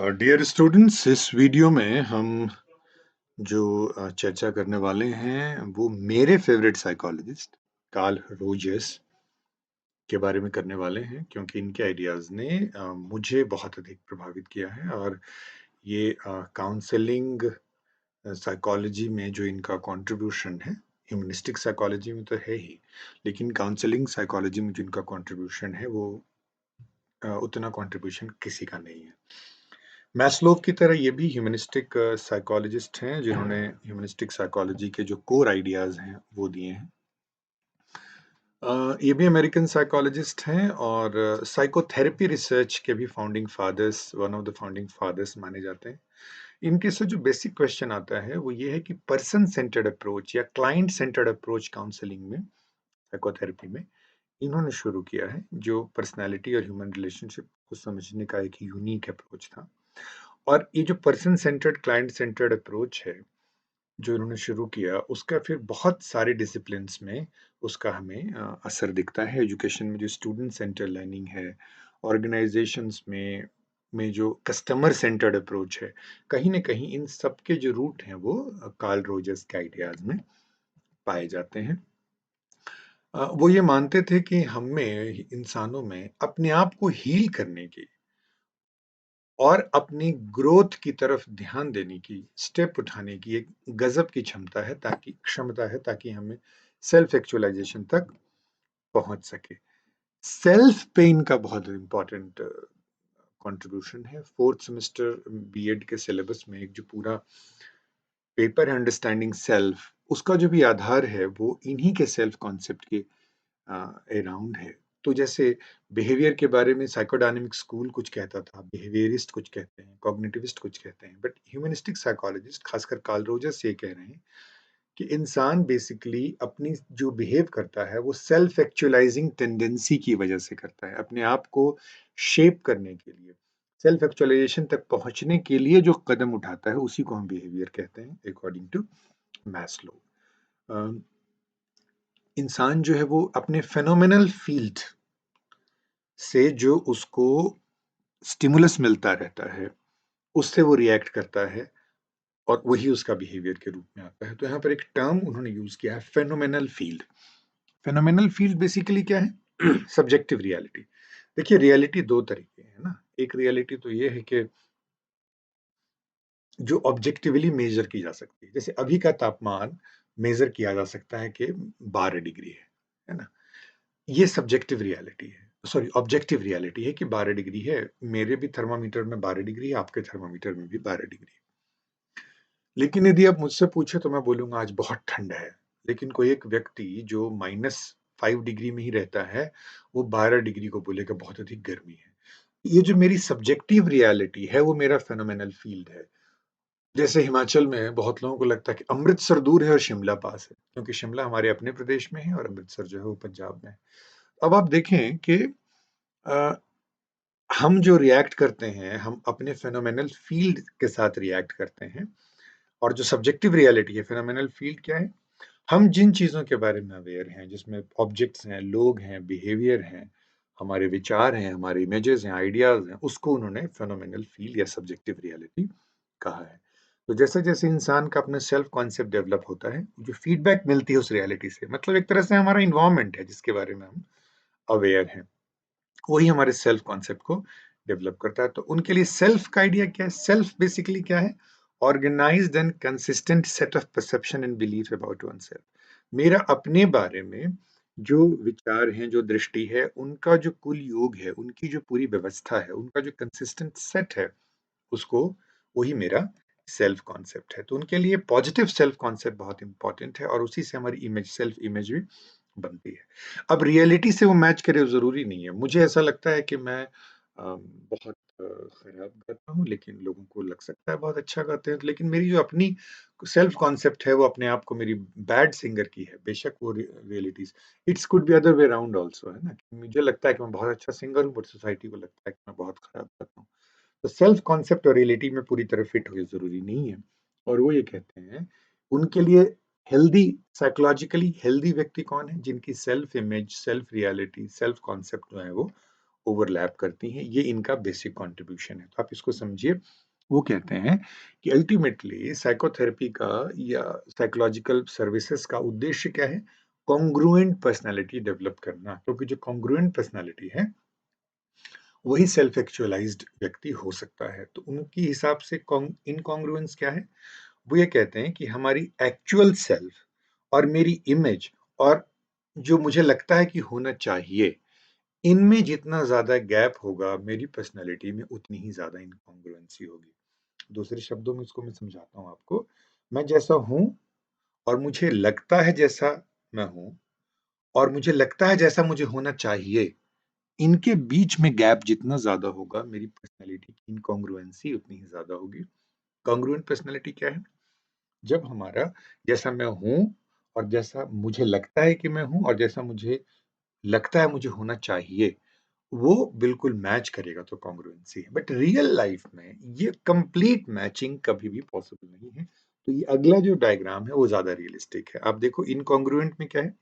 Dear students, इस video में हम जो चर्चा करने वाले हैं वो मेरे फेवरेट साइकोलॉजिस्ट कार्ल रोजर्स के बारे में करने वाले हैं, क्योंकि इनके आइडियाज ने मुझे बहुत अधिक प्रभावित किया है। और ये काउंसलिंग साइकोलॉजी में जो इनका कंट्रीब्यूशन है, ह्यूमनिस्टिक साइकोलॉजी में तो है ही, लेकिन काउंसलिंग साइकोलॉजी में जो इनका कंट्रीब्यूशन है वो उतना कंट्रीब्यूशन किसी का नहीं है। मैस्लोव की तरह ये भी ह्यूमनिस्टिक साइकोलॉजिस्ट हैं, जिन्होंने ह्यूमनिस्टिक साइकोलॉजी के जो कोर आइडियाज हैं वो दिए हैं। ये भी अमेरिकन साइकोलॉजिस्ट हैं और साइकोथेरेपी रिसर्च के भी founding fathers, one of the founding fathers माने जाते हैं। इनके से जो बेसिक क्वेश्चन आता है वो ये है कि पर्सन सेंटर्ड अप्रोच या क्लाइंट सेंटर्ड अप्रोच काउंसलिंग में, साइकोथेरेपी में इन्होंने शुरू किया है, जो पर्सनैलिटी और ह्यूमन रिलेशनशिप को समझने का एक यूनिक अप्रोच था। और ये जो person centred client centred approach है जो इन्होंने शुरू किया, उसका फिर बहुत सारे डिसिप्लिन्स में उसका हमें असर दिखता है। एजुकेशन में जो स्टूडेंट सेंटर लर्निंग है, ऑर्गेनाइजेशंस में जो कस्टमर सेंटर्ड अप्रोच है, कहीं ना कहीं इन सब के जो रूट हैं वो कार्ल रोजर्स के आइडियाज में पाए जाते हैं। वो ये मानते थे कि हमें, इंसानों में, अपने आप को हील करने की और अपनी ग्रोथ की तरफ ध्यान देने की, स्टेप उठाने की एक गजब की क्षमता है, ताकि हमें सेल्फ एक्चुअलाइजेशन तक पहुंच सके। सेल्फ पेन का बहुत इंपॉर्टेंट कंट्रीब्यूशन है। फोर्थ सेमेस्टर बीएड के सिलेबस में एक जो पूरा पेपर है अंडरस्टैंडिंग सेल्फ, उसका जो भी आधार है वो इन्हीं के सेल्फ कॉन्सेप्ट के अराउंड है। तो जैसे बिहेवियर के बारे में साइकोडायनेमिक स्कूल कुछ कहता था, बिहेवियरिस्ट कुछ कहते हैं, कॉग्निटिविस्ट कुछ कहते हैं, बट ह्यूमनिस्टिक साइकोलॉजिस्ट खासकर कार्ल रोजर्स ये कह रहे हैं कि इंसान बेसिकली अपनी जो बिहेव करता है वो सेल्फ एक्चुअलाइजिंग टेंडेंसी की वजह से करता है। अपने आप को शेप करने के लिए, सेल्फ एक्चुअलाइजेशन तक पहुंचने के लिए जो कदम उठाता है उसी को हम बिहेवियर कहते हैं, अकॉर्डिंग टू मैस्लो। इंसान जो है वो अपने फेनोमेनल फील्ड से जो उसको स्टिमुलस मिलता रहता है उससे वो रिएक्ट करता है, और वही उसका बिहेवियर के रूप में आता है। तो यहाँ पर एक टर्म उन्होंने यूज किया है, phenomenal field. Phenomenal field basically क्या है? Subjective reality. देखिए, रियलिटी दो तरीके है ना। एक रियलिटी तो ये है कि जो ऑब्जेक्टिवली मेजर की जा सकती है, जैसे अभी का तापमान मेजर किया जा सकता है कि 12 डिग्री है ना। ये सब्जेक्टिव रियलिटी है, सॉरी ऑब्जेक्टिव रियलिटी है कि 12 डिग्री है। मेरे भी थर्मामीटर में 12 डिग्री है, आपके थर्मामीटर में भी 12 डिग्री। लेकिन यदि आप मुझसे पूछे तो मैं बोलूंगा आज बहुत ठंड है। लेकिन कोई एक व्यक्ति जो -5 डिग्री में ही रहता है, वो 12 डिग्री को बोलेगा बहुत अधिक गर्मी है। ये जो मेरी सब्जेक्टिव रियलिटी है वो मेरा फेनोमेनल फील्ड है। जैसे हिमाचल में बहुत लोगों को लगता है कि अमृतसर दूर है और शिमला पास है, क्योंकि शिमला हमारे अपने प्रदेश में है और अमृतसर जो है वो पंजाब में है। अब आप देखें कि अ, हम जो रिएक्ट करते हैं, हम अपने फेनोमेनल फील्ड के साथ रिएक्ट करते हैं। और जो सब्जेक्टिव रियलिटी है, फेनोमेनल फील्ड क्या है? हम जिन चीजों के बारे में अवेयर हैं, जिसमें ऑब्जेक्ट्स हैं, लोग हैं, बिहेवियर हैं, हमारे विचार हैं, हमारे इमेजेस हैं, आइडियाज हैं, उसको उन्होंने फेनोमेनल फील्ड या सब्जेक्टिव रियलिटी कहा है। तो जैसे जैसे इंसान का अपना सेल्फ कॉन्सेप्ट डेवलप होता है, जो फीडबैक मिलती है उस रियलिटी से, मतलब एक तरह से हमारा इन्वायरमेंट है जिसके बारे में हम अवेयर हैं, वही हमारे सेल्फ कॉन्सेप्ट को डेवलप करता है। तो उनके लिए सेल्फ का आइडिया क्या है? सेल्फ बेसिकली क्या है? Organised and consistent set of perception and belief about one self. मेरा अपने बारे में जो विचार हैं, जो दृष्टि है, उनका जो कुल योग है, उनकी जो पूरी व्यवस्था है, उनका जो कंसिस्टेंट सेट है, उसको, वही मेरा सेल्फ कॉन्सेप्ट है। तो उनके लिए पॉजिटिव सेल्फ कॉन्सेप्ट बहुत इंपॉर्टेंट है, और उसी से हमारी इमेज, सेल्फ इमेज भी बनती है। अब रियलिटी से वो मैच करे जरूरी नहीं है। मुझे ऐसा लगता है कि मैं बहुत खराब गाता हूँ, लेकिन लोगों को लग सकता है बहुत अच्छा गाते हैं। लेकिन मेरी जो अपनी सेल्फ कॉन्सेप्ट है वो अपने आप को मेरी बैड सिंगर की है। बेशक वो realities, it's could be other way around also, है ना। मुझे लगता है कि मैं बहुत अच्छा सिंगर हूँ, बट सोसाइटी को लगता है कि मैं बहुत खराब गाता हूँ। तो सेल्फ कॉन्सेप्ट और रियलिटी में पूरी तरह फिट हो जरूरी नहीं है। और वो ये कहते हैं, उनके लिए हेल्दी, साइकोलॉजिकली हेल्दी व्यक्ति कौन है? जिनकी self image, self reality, self concept जो है वो ओवरलैप करती हैं। ये इनका बेसिक कंट्रीब्यूशन है। तो आप इसको समझिए। वो कहते हैं कि अल्टीमेटली साइकोथेरेपी का या साइकोलॉजिकल सर्विसेज का उद्देश्य क्या है? कॉन्ग्रुएंट पर्सनैलिटी डेवलप करना, क्योंकि जो कॉन्ग्रुएंट पर्सनैलिटी है वही सेल्फ एक्चुअलाइज्ड व्यक्ति हो सकता है। तो उनकी हिसाब से इनकॉन्ग्रुएंस क्या है? वो ये कहते हैं कि हमारी एक्चुअल सेल्फ और मेरी इमेज और जो मुझे लगता है कि होना चाहिए, इनमें जितना ज्यादा गैप होगा मेरी पर्सनैलिटी में उतनी ही ज्यादा इनकॉन्ग्रुएंसी होगी। दूसरे शब्दों में इसको मैं समझाता हूं आपको। मैं जैसा हूं और मुझे लगता है जैसा मैं हूं और मुझे लगता है जैसा मुझे होना चाहिए, इनके बीच में गैप जितना ज्यादा होगा मेरी पर्सनैलिटी की इनकॉन्ग्रुएंसी उतनी ही ज्यादा होगी। कॉन्ग्रुएंट पर्सनैलिटी क्या है? जब हमारा जैसा मैं हूं और जैसा मुझे लगता है कि मैं हूं और जैसा मुझे लगता है मुझे होना चाहिए, वो बिल्कुल मैच करेगा तो कॉन्ग्रुएंसी है। बट रियल लाइफ में ये कंप्लीट मैचिंग कभी भी पॉसिबल नहीं है। तो ये अगला जो डायग्राम है वो ज्यादा रियलिस्टिक है। आप देखो इनकॉन्ग्रुएंट में क्या है?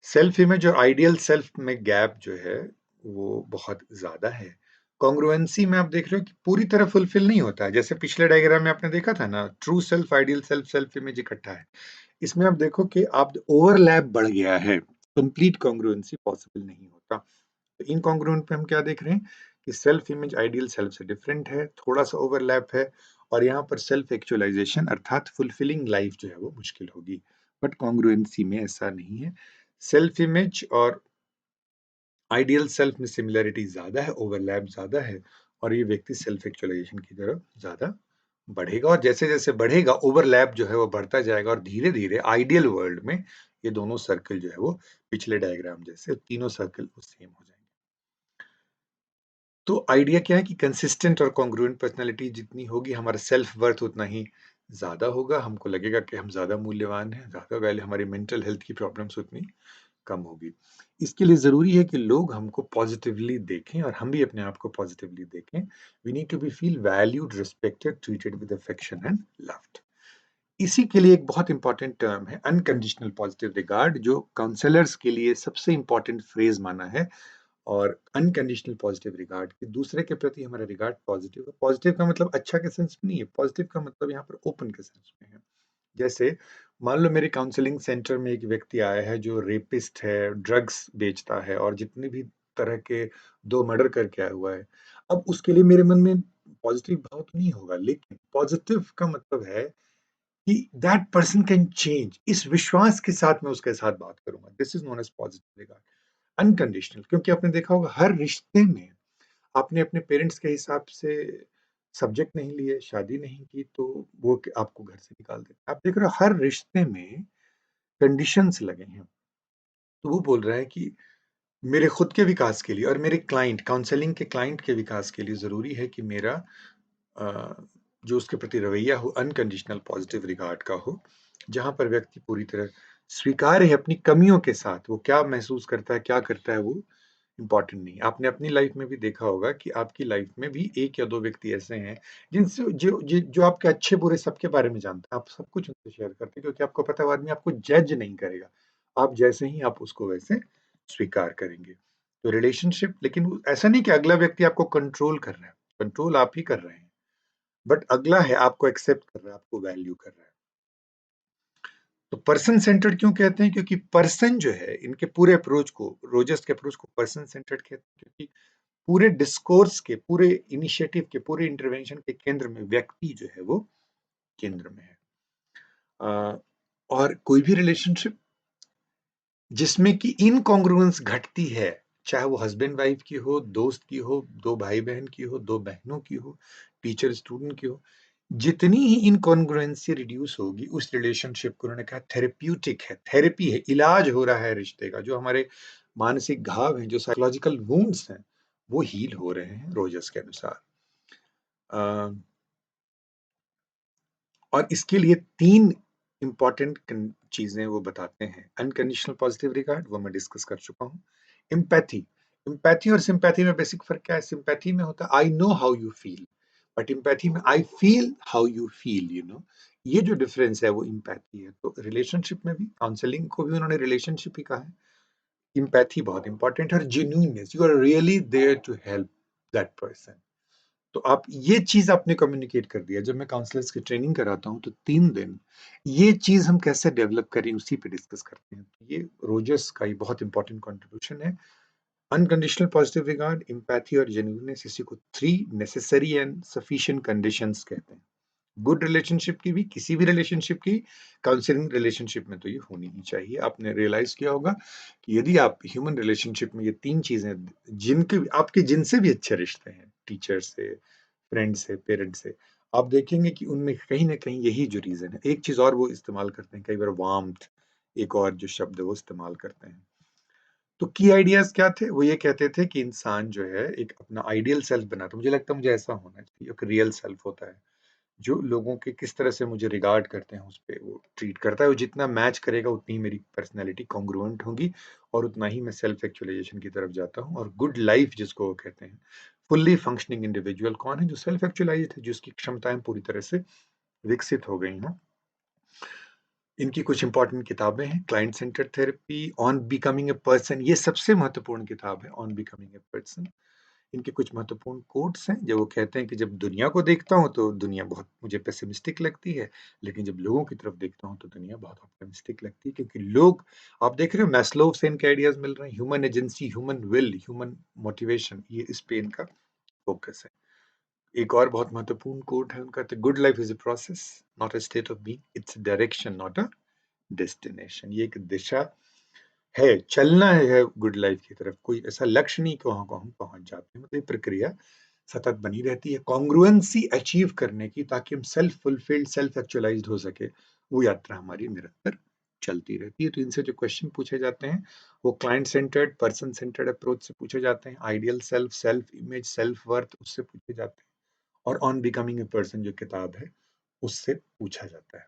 सेल्फ इमेज और आइडियल सेल्फ में गैप जो है वो बहुत ज्यादा है। कॉन्ग्रुएंसी में आप देख रहे हो कि पूरी तरह फुलफिल नहीं होता है। जैसे पिछले डायग्राम में आपने देखा था ना, true self, ideal self, self image इकट्ठा है। इसमें आप देखो कि आप ओवरलैप बढ़ गया है, कंप्लीट कॉन्ग्रुएंसी पॉसिबल नहीं होता। तो इनकॉन्ग्रुएंट पे हम क्या देख रहे हैं कि सेल्फ इमेज आइडियल सेल्फ से डिफरेंट है, थोड़ा सा ओवरलैप है, और यहाँ पर सेल्फ एक्चुअलाइजेशन अर्थात फुलफिलिंग लाइफ जो है वो मुश्किल होगी। बट कॉन्ग्रुएंसी में ऐसा नहीं है। सेल्फ इमेज और आइडियल सेल्फ में सिमिलरिटी ज्यादा है, ओवरलैप ज्यादा है, और ये व्यक्ति सेल्फ एक्चुअलाइजेशन की तरफ ज्यादा बढ़ेगा। और जैसे जैसे बढ़ेगा ओवरलैप जो है वो बढ़ता जाएगा, और धीरे धीरे आइडियल वर्ल्ड में ये दोनों सर्कल जो है वो पिछले डायग्राम जैसे तीनों सर्कल सेम हो जाएंगे। तो आइडिया क्या है कि कंसिस्टेंट और कॉन्ग्रुएंट पर्सनालिटी जितनी होगी हमारा सेल्फ वर्थ उतना ही ज्यादा होगा। हमको लगेगा कि हम ज्यादा मूल्यवान हैं, ज्यादा वैल्यू, हमारी मेंटल हेल्थ की प्रॉब्लम्स उतनी कम होगी। इसके लिए जरूरी है कि लोग हमको पॉजिटिवली देखें और हम भी अपने आप को पॉजिटिवली देखें। We need to be feel valued, respected, treated with affection and loved. इसी के लिए एक बहुत इंपॉर्टेंट टर्म है अनकंडीशनल पॉजिटिव रिगार्ड, जो काउंसलर्स के लिए सबसे इंपॉर्टेंट फ्रेज माना है। और अनकंडीशनल पॉजिटिव रिगार्ड कि दूसरे के प्रति हमारा रिगार्ड पॉजिटिव है। पॉजिटिव का मतलब अच्छा के सेंस में नहीं है, पॉजिटिव का मतलब यहाँ पर ओपन के सेंस में है। जैसे मान लो मेरे काउंसलिंग सेंटर में एक व्यक्ति आया है जो रेपिस्ट है, ड्रग्स बेचता है, और जितने भी तरह के 2 मर्डर करके आया हुआ है। अब उसके लिए मेरे मन में पॉजिटिव भाव तो नहीं होगा, लेकिन पॉजिटिव का मतलब है कि दैट पर्सन कैन चेंज। इस विश्वास के साथ मैं उसके साथ बात करूंगा। This is known as positive regard. Unconditional, क्योंकि आपने देखा होगा हर रिश्ते में आपने अपने पेरेंट्स के हिसाब से सब्जेक्ट नहीं लिए, शादी नहीं की, तो वो आपको घर से निकाल देते। आप देख रहे हो हर रिश्ते में कंडीशंस लगे हैं। तो वो बोल रहा है कि मेरे खुद के विकास के लिए और मेरे क्लाइंट, काउंसलिंग के क्लाइंट के विकास के लिए जरूरी है कि मेरा अ, जो उसके प्रति रवैया हो अनकंडीशनल पॉजिटिव रिगार्ड का हो, जहां पर व्यक्ति पूरी तरह स्वीकार है अपनी कमियों के साथ। वो क्या महसूस करता है, क्या करता है, वो इम्पोर्टेंट नहीं। आपने अपनी लाइफ में भी देखा होगा कि आपकी लाइफ में भी 1 या 2 व्यक्ति ऐसे हैं जिनसे जो आपके अच्छे बुरे सबके बारे में जानते हैं। आप सब कुछ उनसे शेयर करते हैं, क्योंकि आपको पता है वो आदमी आपको जज नहीं करेगा। आप जैसे ही आप उसको वैसे स्वीकार करेंगे। तो रिलेशनशिप, लेकिन ऐसा नहीं कि अगला व्यक्ति आपको कंट्रोल कर रहा है, कंट्रोल आप ही कर रहे हैं। बट अगला है आपको एक्सेप्ट कर रहा है, आपको वैल्यू कर रहा है। तो पर्सन सेंटर्ड क्यों कहते हैं? क्योंकि पर्सन जो है, इनके पूरे अप्रोच को, रोजर्स के अप्रोच को पर्सन सेंटर्ड कहते हैं, क्योंकि पूरे डिस्कोर्स के, पूरे इनिशिएटिव के, पूरे इंटरवेंशन के केंद्र में व्यक्ति जो है वो केंद्र में है। और कोई भी रिलेशनशिप जिसमें कि इनकॉन्ग्रुएंस घटती है, चाहे वो हस्बैंड वाइफ की हो, दोस्त की हो, 2 भाई बहन की हो, 2 बहनों की हो, टीचर स्टूडेंट की हो, जितनी ही इनकॉन्ग्रुएंसी रिड्यूस होगी उस रिलेशनशिप को उन्होंने कहा थेरेप्यूटिक है, थेरेपी है, इलाज हो रहा है रिश्ते का। जो हमारे मानसिक घाव हैं, जो साइकोलॉजिकल वुंड्स हैं, वो हील हो रहे हैं रोजर्स के अनुसार। और इसके लिए 3 इंपॉर्टेंट चीजें वो बताते हैं। अनकंडीशनल पॉजिटिव रिगार्ड, वो मैं डिस्कस कर चुका हूँ। एम्पैथी, एम्पैथी और सिंपैथी में बेसिक फर्क क्या है? सिंपैथी में होता है I know how you feel, but empathy में I feel how you feel, you know. ये जो डिफरेंस है वो एम्पैथी है। तो रिलेशनशिप में भी, काउंसलिंग को भी उन्होंने रिलेशनशिप ही कहा है एम्पैथी बहुत इंपॉर्टेंट है और genuineness, you are really there to help that person. तो आप ये चीज आपने कम्युनिकेट कर दिया। जब मैं काउंसलर्स की ट्रेनिंग कराता हूँ तो 3 दिन ये चीज हम कैसे डेवलप करें उसी पे डिस्कस करते हैं। तो ये रोजर्स का ही बहुत इंपॉर्टेंट कंट्रीब्यूशन है। अनकंडीशनल पॉजिटिव रिगार्ड, एम्पैथी और जेन्युइननेस, इसी को 3 नेसेसरी एंड सफिशिएंट कंडीशंस कहते हैं। गुड रिलेशनशिप की भी, किसी भी रिलेशनशिप की, काउंसलिंग रिलेशनशिप में तो ये होनी ही चाहिए। आपने रियलाइज किया होगा कि यदि आप ह्यूमन रिलेशनशिप में ये 3 चीजें, जिनके आपके जिनसे भी अच्छे रिश्ते हैं, टीचर से, फ्रेंड से, पेरेंट से, आप देखेंगे कि उनमें कहीं ना कहीं यही जो रीजन है। एक चीज और वो इस्तेमाल करते हैं कई बार, वार्मथ, एक और जो शब्द है वो इस्तेमाल करते हैं। तो की आइडियाज क्या थे? वो ये कहते थे कि इंसान जो है एक अपना आइडियल सेल्फ बनाता है। मुझे लगता है मुझे ऐसा होना चाहिए, एक रियल सेल्फ होता है जो लोगों के किस तरह से मुझे रिगार्ड करते हैं उस पे वो ट्रीट करता है। वो जितना मैच करेगा उतनी ही मेरी पर्सनैलिटी कॉन्ग्रुएंट होगी और उतना ही मैं सेल्फ एक्चुअलाइजेशन की तरफ जाता हूँ। और गुड लाइफ जिसको वो कहते हैं, फुल्ली फंक्शनिंग इंडिविजुअल कौन है? जो सेल्फ एक्चुअलाइज्ड है, जिसकी क्षमताएं पूरी तरह से विकसित हो गई हैं। इनकी कुछ इंपॉर्टेंट किताबें हैं, client centred therapy, on becoming a person, ये सबसे महत्वपूर्ण किताब है, ऑन बिकमिंग ए पर्सन। इनके कुछ महत्वपूर्ण कोट्स हैं, जब वो कहते हैं कि जब दुनिया को देखता हूँ तो दुनिया बहुत मुझे पेसिमिस्टिक लगती है, लेकिन जब लोगों की तरफ देखता हूँ तो दुनिया बहुत ऑप्टिमिस्टिक लगती है। क्योंकि लोग, आप देख रहे हो मैस्लोव से इनके आइडियाज मिल रहे हैं, human agency, human will, human motivation, ये इस पे इनका फोकस है। एक और बहुत महत्वपूर्ण कोट है उनका, good life is a process not a state of being, its direction not a destination. ये एक दिशा है, चलना है गुड लाइफ की तरफ, कोई ऐसा लक्ष्य नहीं कि वहां को हम पहुंच जाते हैं। मतलब ये प्रक्रिया सतत बनी रहती है कॉन्ग्रुएंसी अचीव करने की, ताकि हम सेल्फ फुलफिल्ड, सेल्फ एक्चुअलाइज्ड हो सके। वो यात्रा हमारी निरंतर चलती रहती है। तो इनसे जो क्वेश्चन पूछे जाते हैं वो client centred, person centred approach से पूछे जाते हैं, ideal self, self image, self worth, उससे पूछे जाते हैं, और ऑन बिकमिंग ए पर्सन जो किताब है उससे पूछा जाता है।